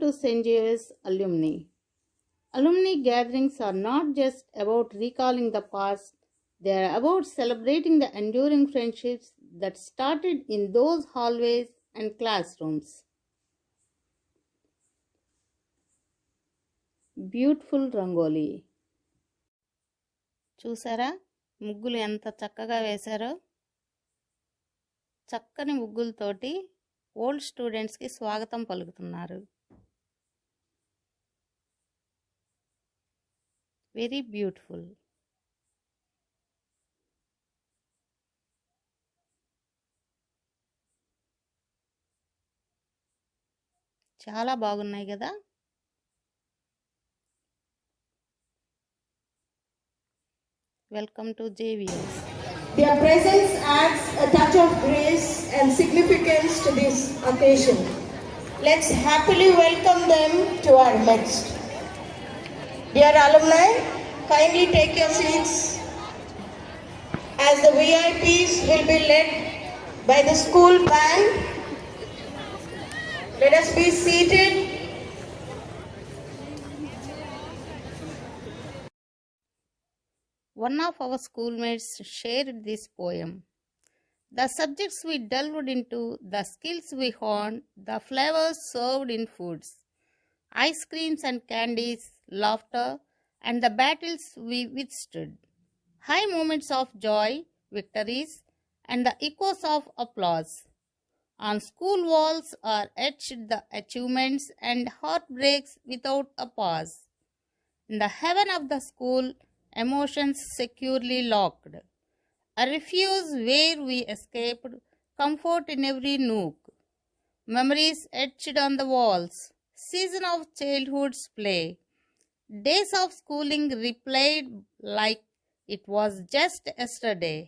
to St. Xavier's Alumni. Alumni gatherings are not just about recalling the past, they are about celebrating the enduring friendships that started in those hallways and classrooms. Beautiful Rangoli. చూసారా ముగ్గులు ఎంత చక్కగా వేశారో. చక్కని ముగ్గులతోటి old స్టూడెంట్స్కి స్వాగతం పలుకుతున్నారు. Very beautiful. చాలా బాగున్నాయి కదా. Welcome to JVS. Their presence adds a touch of grace and significance to this occasion. Let's happily welcome them to our midst. Dear alumni, kindly take your seats as the VIPs will be led by the school band. Let us be seated. One of our schoolmates shared this poem. The subjects we delved into, the skills we honed, the flavors served in foods, ice creams and candies, laughter, and the battles we withstood. High moments of joy, victories, and the echoes of applause. On school walls are etched the achievements and heartbreaks without a pause. In the heaven of the school, emotions securely locked. A refuge where we escaped, comfort in every nook. Memories etched on the walls, season of childhood's play. Days of schooling replayed like it was just yesterday.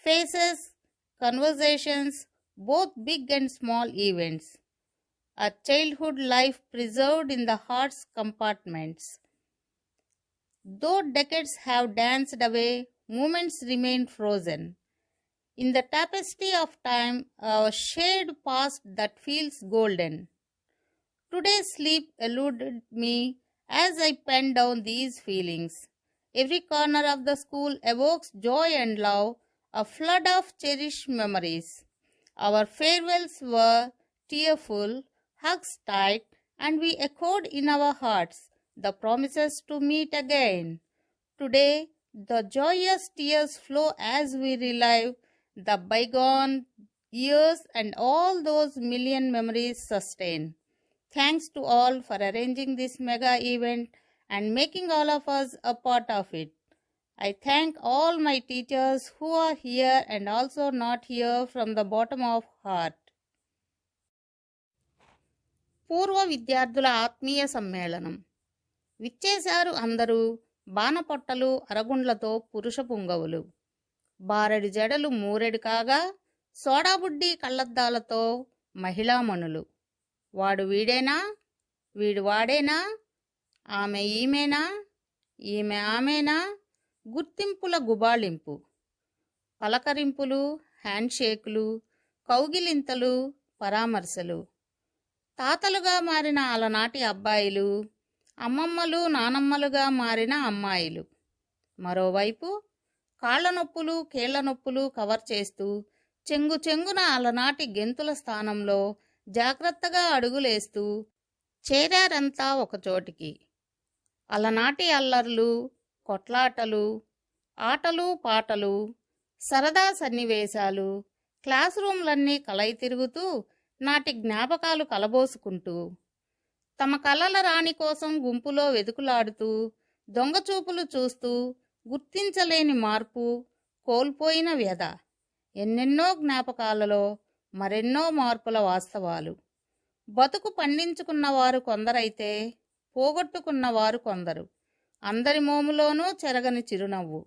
Faces, conversations, both big and small events. A childhood life preserved in the heart's compartments. Though decades have danced away, moments remain frozen. In the tapestry of time, a shared past that feels golden. Today's sleep eluded me as I pen down these feelings. Every corner of the school evokes joy and love, a flood of cherished memories. Our farewells were tearful, hugs tight, and we echoed in our hearts the promises to meet again. Today, the joyous tears flow as we relive the bygone years and all those million memories sustain. Thanks to all for arranging this mega event and making all of us a part of it. I thank all my teachers who are here and also not here from the bottom of heart. పూర్వ విద్యార్థుల ఆత్మీయ సమ్మేళనం. విచ్చేశారు అందరూ, బాణపొట్టలు అరగుండ్లతో పురుష పుంగవులు. బారెడి జడలు మూరెడు కాగా, సోడాబుడ్డి కళ్ళద్దాలతో మహిళామణులు. వాడు వీడేనా, వీడు వాడేనా, ఆమె ఈమెనా, ఈమె ఆమెనా, గుర్తింపుల గుబాళింపు. పలకరింపులు, హ్యాండ్షేకులు, కౌగిలింతలు, పరామర్శలు. తాతలుగా మారిన అలనాటి అబ్బాయిలు, అమ్మమ్మలు నానమ్మలుగా మారిన అమ్మాయిలు. మరోవైపు కాళ్ల నొప్పులు కీళ్ల నొప్పులు కవర్ చేస్తూ చెంగు చెంగున అలనాటి గెంతుల స్థానంలో జాగ్రత్తగా అడుగులేస్తూ చేరారంతా ఒకచోటికి. అలనాటి అల్లర్లు, కొట్లాటలు, ఆటలు పాటలు, సరదా సన్నివేశాలు, క్లాస్ రూమ్లన్నీ కలయి తిరుగుతూ నాటి జ్ఞాపకాలు కలబోసుకుంటూ, తమ కలల రాణి కోసం గుంపులో వెతుకులాడుతూ, దొంగచూపులు చూస్తూ, గుర్తించలేని మార్పు, కోల్పోయిన వ్యధ. ఎన్నెన్నో జ్ఞాపకాలలో మరెన్నో మార్పుల వాస్తవాలు. బతుకు పండించుకున్నవారు కొందరైతే పోగొట్టుకున్నవారు కొందరు. అందరి మోములోనూ చెరగని చిరునవ్వు.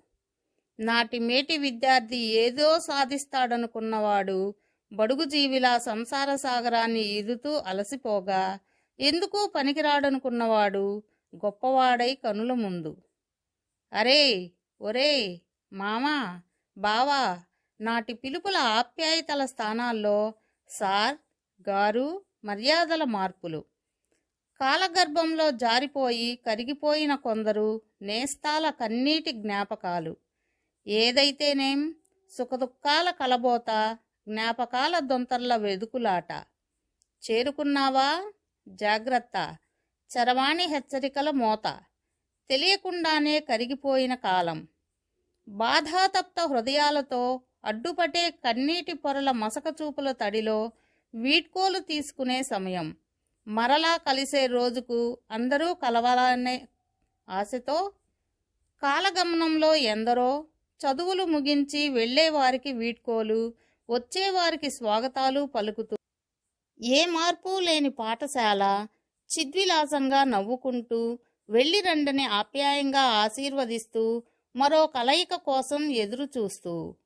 నాటి మేటి విద్యార్థి ఏదో సాధిస్తాడనుకున్నవాడు బడుగు జీవిలా సంసార సాగరాన్ని ఈదుతూ అలసిపోగా, ఎందుకు పనికిరాడనుకున్నవాడు గొప్పవాడై కనుల ముందు. అరే, ఒరే, మామా, బావా నాటి పిలుపుల ఆప్యాయతల స్థానాల్లో సార్, గారు మర్యాదల మార్పులు. కాలగర్భంలో జారిపోయి కరిగిపోయిన కొందరు నేస్తాల కన్నీటి జ్ఞాపకాలు. ఏదైతేనేం సుఖదుఖాల కలబోత, జ్ఞాపకాల దొంతర్ల వెదుకులాట. చేరుకున్నావా? జాగ్రత్త. చరవాణి హెచ్చరికల మోత. తెలియకుండానే కరిగిపోయిన కాలం. బాధాతప్త హృదయాలతో అడ్డుపటే కన్నీటి పొరల మసకచూపుల తడిలో వీడ్కోలు తీసుకునే సమయం. మరలా కలిసే రోజుకు అందరూ కలవాలనే ఆశతో కాలగమనంలో ఎందరో చదువులు ముగించి వెళ్లేవారికి వీడ్కోలు, వచ్చేవారికి స్వాగతాలు పలుకుతూ ఏ మార్పు లేని పాఠశాల చిద్విలాసంగా నవ్వుకుంటూ వెళ్ళి రండని ఆప్యాయంగా ఆశీర్వదిస్తూ మరో కలయిక కోసం ఎదురు చూస్తూ.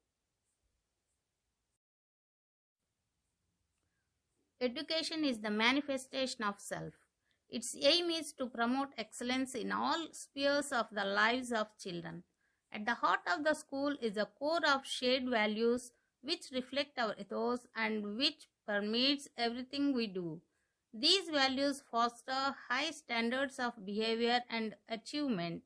Education is the manifestation of self. Its aim is to promote excellence in all spheres of the lives of children. At the heart of the school is a core of shared values which reflect our ethos and which permeates everything we do. These values foster high standards of behavior and achievement,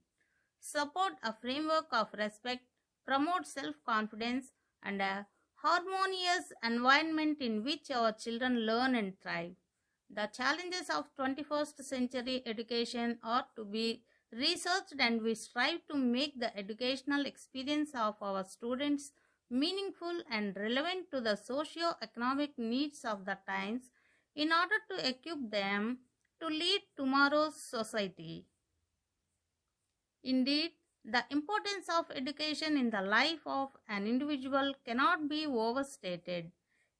support a framework of respect, promote self-confidence, and a harmonious environment in which our children learn and thrive. The challenges of 21st century education are to be researched, and we strive to make the educational experience of our students meaningful and relevant to the socio-economic needs of the times in order to equip them to lead tomorrow's society. Indeed, the importance of education in the life of an individual cannot be overstated.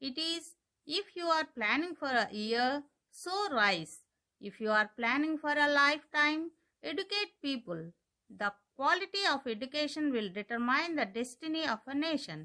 It is, if you are planning for a year, sow rice. If you are planning for a lifetime, educate people. The quality of education will determine the destiny of a nation.